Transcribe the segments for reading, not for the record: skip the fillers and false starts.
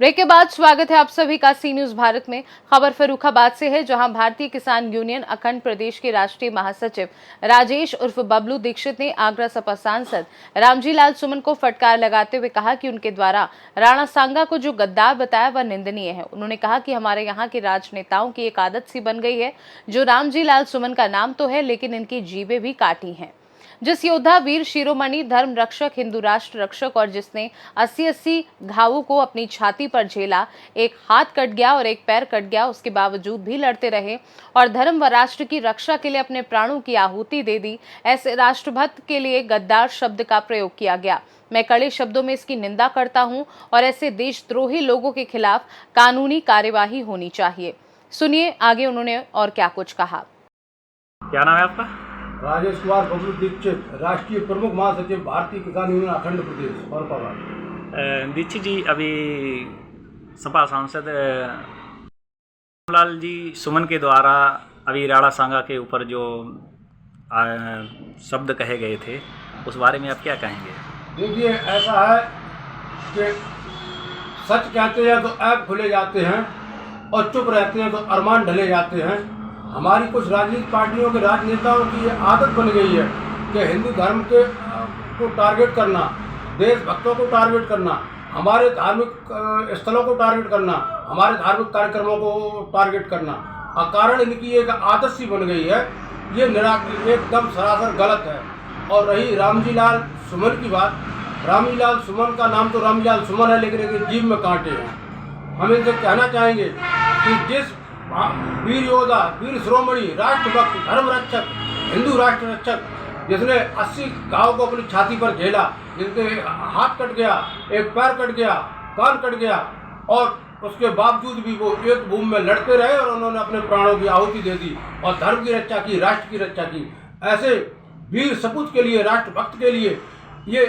Break के बाद स्वागत है आप सभी का सी न्यूज भारत में। खबर फर्रुखाबाद से है, जहां भारतीय किसान यूनियन अखंड प्रदेश के राष्ट्रीय महासचिव राजेश उर्फ बबलू दीक्षित ने आगरा सपा सांसद रामजी लाल सुमन को फटकार लगाते हुए कहा कि उनके द्वारा राणा सांगा को जो गद्दार बताया वह निंदनीय है। उन्होंने कहा कि हमारे यहाँ के राजनेताओं की एक आदत सी बन गई है, जो रामजी लाल सुमन का नाम तो है लेकिन इनकी जीभें भी काटी हैं। जिस योद्धा वीर शिरोमणि धर्म रक्षक हिंदू राष्ट्र रक्षक और जिसने 80-80 घावों को अपनी छाती पर झेला, एक हाथ कट गया और एक पैर कट गया, उसके बावजूद भी लड़ते रहे और धर्म व राष्ट्र की रक्षा के लिए अपने प्राणों की आहुति दे दी, ऐसे राष्ट्रभक्त के लिए गद्दार शब्द का प्रयोग किया गया। मैं कड़े शब्दों में इसकी निंदा करता हूं और ऐसे देशद्रोही लोगों के खिलाफ कानूनी कार्यवाही होनी चाहिए। सुनिए आगे उन्होंने और क्या कुछ कहा। क्या नाम है आपका? राजेश कुमार बबलू दीक्षित, राष्ट्रीय प्रमुख महासचिव भारतीय किसान यूनियन अखंड प्रदेश फर्रुखाबाद। दीक्षित जी, अभी सपा सांसद रामलाल जी सुमन के द्वारा अभी राणा सांगा के ऊपर जो शब्द कहे गए थे, उस बारे में आप क्या कहेंगे? देखिए, ऐसा है कि सच कहते हैं तो ऐप खुले जाते हैं और चुप रहते हैं तो अरमान ढले जाते हैं। हमारी कुछ राजनीतिक पार्टियों के राजनेताओं की ये आदत बन गई है कि हिंदू धर्म को टारगेट करना, देशभक्तों को टारगेट करना, हमारे धार्मिक स्थलों को टारगेट करना, हमारे धार्मिक कार्यक्रमों को टारगेट करना। कारण इनकी एक आदत सी बन गई है। ये एकदम सरासर गलत है। और रही रामजी लाल सुमन की बात, रामजी लाल सुमन का नाम तो रामजी लाल सुमन है, लेकिन इनकी जीभ में कांटे हैं। हम इनसे कहना चाहेंगे कि जिस वीर योद्धा, वीर शिरोमणि, राष्ट्रभक्त, धर्म रक्षक, हिंदू राष्ट्र रक्षक, जिसने 80 घाव को अपनी छाती पर झेला, जिसके हाथ कट गया, एक पैर कट गया, कान कट गया, और उसके बावजूद भी वो एक भूमि में लड़ते रहे और उन्होंने अपने प्राणों की आहुति दे दी और धर्म की रक्षा की, राष्ट्र की रक्षा की। ऐसे वीर सपूत के लिए, राष्ट्रभक्त के लिए ये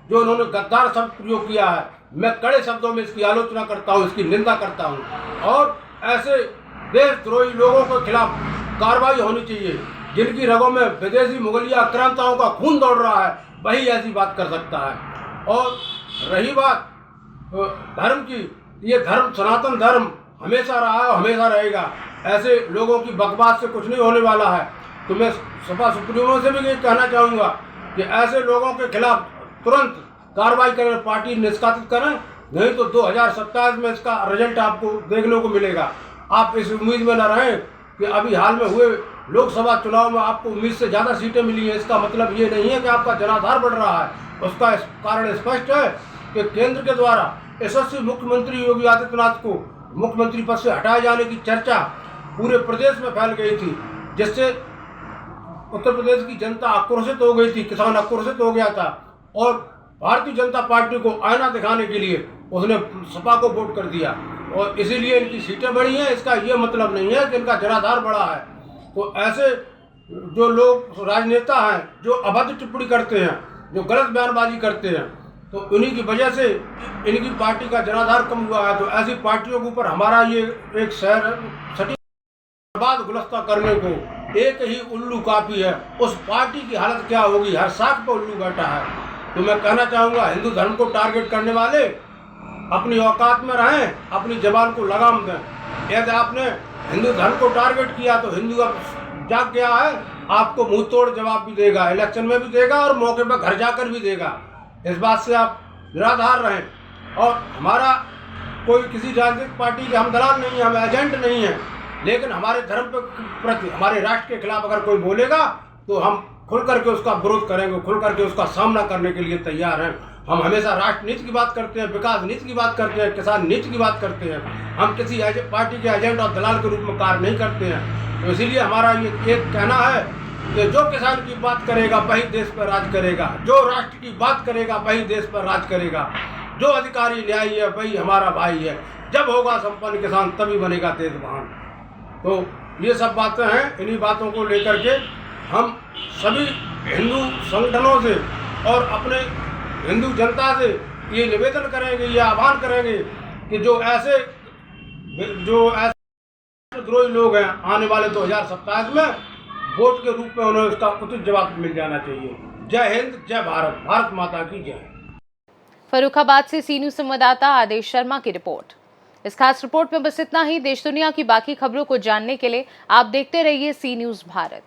जो उन्होंने गद्दार शब्द प्रयोग किया है, मैं कड़े शब्दों में इसकी आलोचना करता हूँ, इसकी निंदा करता हूँ। और ऐसे देशद्रोही लोगों के खिलाफ कार्रवाई होनी चाहिए। जिनकी रगों में विदेशी मुगलिया आक्रांताओं का खून दौड़ रहा है, वही ऐसी बात कर सकता है। और रही बात धर्म की, ये धर्म सनातन धर्म हमेशा रहा है, हमेशा रहेगा। ऐसे लोगों की बकवास से कुछ नहीं होने वाला है। तो मैं सपा सुप्रीमो से भी ये कहना चाहूँगा कि ऐसे लोगों के खिलाफ तुरंत कार्रवाई करें, पार्टी निष्कासित करें, नहीं तो 2027 में इसका रिजल्ट आपको देखने को मिलेगा। आप इस उम्मीद में न रहें कि अभी हाल में हुए लोकसभा चुनाव में आपको उम्मीद से ज़्यादा सीटें मिली हैं। इसका मतलब ये नहीं है कि आपका जनाधार बढ़ रहा है। उसका कारण स्पष्ट है कि केंद्र के द्वारा यशस्वी मुख्यमंत्री योगी आदित्यनाथ को मुख्यमंत्री पद से हटाए जाने की चर्चा पूरे प्रदेश में फैल गई थी, जिससे उत्तर प्रदेश की जनता आक्रोशित हो गई थी, किसान आक्रोशित हो गया था। और भारतीय जनता पार्टी को आईना दिखाने के लिए उसने सपा को वोट कर दिया और इसीलिए इनकी सीटें बढ़ी हैं। इसका ये मतलब नहीं है कि इनका जनाधार बढ़ा है। तो ऐसे जो लोग राजनेता हैं, जो अभद्र टिप्पणी करते हैं, जो गलत बयानबाजी करते हैं, तो उन्हीं की वजह से इनकी पार्टी का जनाधार कम हुआ है। तो ऐसी पार्टियों के ऊपर हमारा ये एक शहर सटीक बर्बाद गुलस्ता करने को एक ही उल्लू काफ़ी है। उस पार्टी की हालत क्या होगी? हर साख पर उल्लू बैठा है। तो मैं कहना चाहूँगा, हिंदू धर्म को टारगेट करने वाले अपनी औकात में रहें, अपनी जबान को लगाम दें। यदि आपने हिंदू धर्म को टारगेट किया तो हिंदू अब जाग गया है, आपको मुंह तोड़ जवाब भी देगा, इलेक्शन में भी देगा और मौके पर घर जाकर भी देगा। इस बात से आप निराधार रहें। और हमारा कोई किसी राजनीतिक पार्टी के हम दलाल नहीं हैं, हम एजेंट नहीं हैं, लेकिन हमारे धर्म के प्रति, हमारे राष्ट्र के खिलाफ अगर कोई बोलेगा तो हम खुल करके उसका विरोध करेंगे, खुल करके उसका सामना करने के लिए तैयार हैं। हम हमेशा राष्ट्र नीति की बात करते हैं, विकास नीति की बात करते हैं, किसान नीति की बात करते हैं। हम किसी पार्टी के एजेंट और दलाल के रूप में कार्य नहीं करते हैं। तो इसीलिए हमारा ये एक कहना है कि जो किसान की बात करेगा वही देश पर राज करेगा, जो राष्ट्र की बात करेगा वही देश पर राज करेगा, जो अधिकारी न्यायी है वही हमारा भाई है। जब होगा संपन्न किसान तभी बनेगा देश महान। तो ये सब बातें हैं। इन्हीं बातों को लेकर के हम सभी हिंदू संगठनों से और अपने हिंदू जनता से ये निवेदन करेंगे, ये आह्वान करेंगे कि जो ऐसे द्रोही लोग हैं, आने वाले 2027 में वोट के रूप में उन्हें उसका उचित जवाब मिल जाना चाहिए। जय हिंद, जय भारत, भारत माता की जय। फर्रुखाबाद से सी न्यूज संवाददाता आदेश शर्मा की रिपोर्ट। इस खास रिपोर्ट में बस इतना ही। देश दुनिया की बाकी खबरों को जानने के लिए आप देखते रहिए सी न्यूज़ भारत।